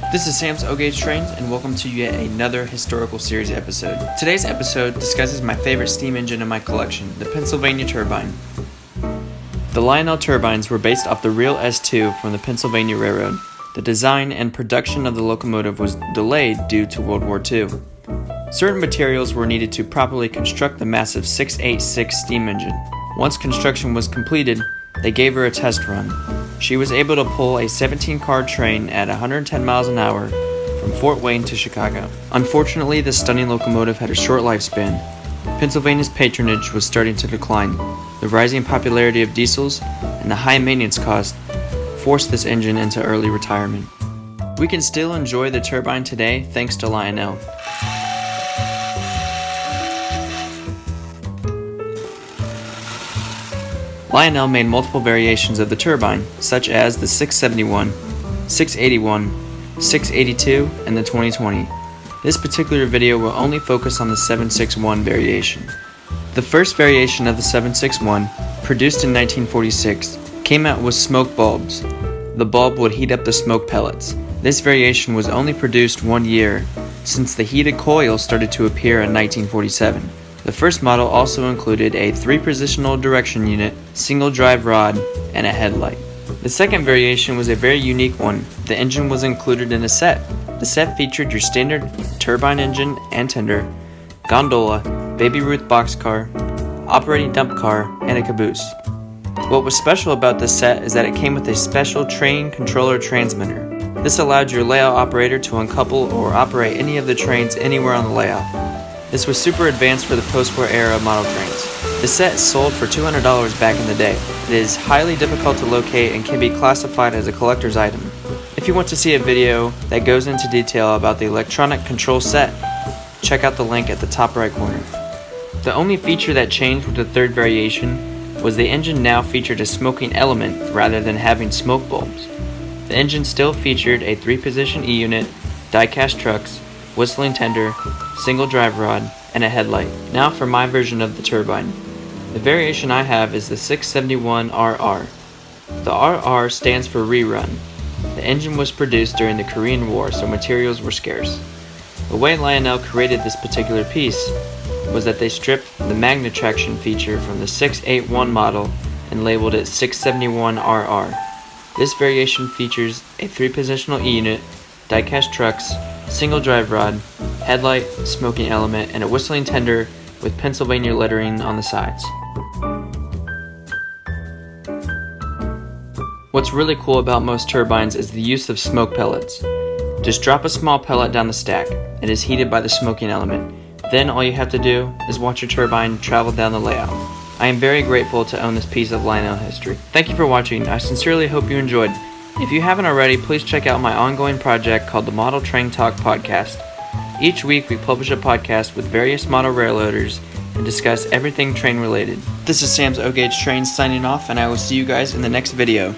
This is Sam's O-Gauge Trains, and welcome to yet another historical series episode. Today's episode discusses my favorite steam engine in my collection, the Pennsylvania Turbine. The Lionel turbines were based off the real S2 from the Pennsylvania Railroad. The design and production of the locomotive was delayed due to World War II. Certain materials were needed to properly construct the massive 686 steam engine. Once construction was completed, they gave her a test run. She was able to pull a 17-car train at 110 miles an hour from Fort Wayne to Chicago. Unfortunately, this stunning locomotive had a short lifespan. Pennsylvania's patronage was starting to decline. The rising popularity of diesels and the high maintenance cost forced this engine into early retirement. We can still enjoy the turbine today thanks to Lionel. Lionel made multiple variations of the turbine, such as the 671, 681, 682, and the 2020. This particular video will only focus on the 761 variation. The first variation of the 761, produced in 1946, came out with smoke bulbs. The bulb would heat up the smoke pellets. This variation was only produced 1 year, since the heated coil started to appear in 1947. The first model also included a 3-positional direction unit, single drive rod, and a headlight. The second variation was a very unique one. The engine was included in a set. The set featured your standard turbine engine and tender, gondola, Baby Ruth boxcar, operating dump car, and a caboose. What was special about this set is that it came with a special train controller transmitter. This allowed your layout operator to uncouple or operate any of the trains anywhere on the layout. This was super advanced for the post-war era model trains. The set sold for $200 back in the day. It is highly difficult to locate and can be classified as a collector's item. If you want to see a video that goes into detail about the electronic control set, check out the link at the top right corner. The only feature that changed with the third variation was the engine now featured a smoking element rather than having smoke bulbs. The engine still featured a 3-position E-unit, die-cast trucks, whistling tender, single drive rod, and a headlight. Now for my version of the turbine. The variation I have is the 671RR. The RR stands for rerun. The engine was produced during the Korean War, so materials were scarce. The way Lionel created this particular piece was that they stripped the magnet traction feature from the 681 model and labeled it 671RR. This variation features a 3-positional E-unit, die-cast trucks, single drive rod, headlight, smoking element, and a whistling tender with Pennsylvania lettering on the sides. What's really cool about most turbines is the use of smoke pellets. Just drop a small pellet down the stack. It is heated by the smoking element. Then all you have to do is watch your turbine travel down the layout. I am very grateful to own this piece of Lionel history. Thank you for watching. I sincerely hope you enjoyed. If you haven't already, please check out my ongoing project called the Model Train Talk Podcast. Each week we publish a podcast with various model railroaders and discuss everything train related. This is Sam's O-Gauge Trains signing off, and I will see you guys in the next video.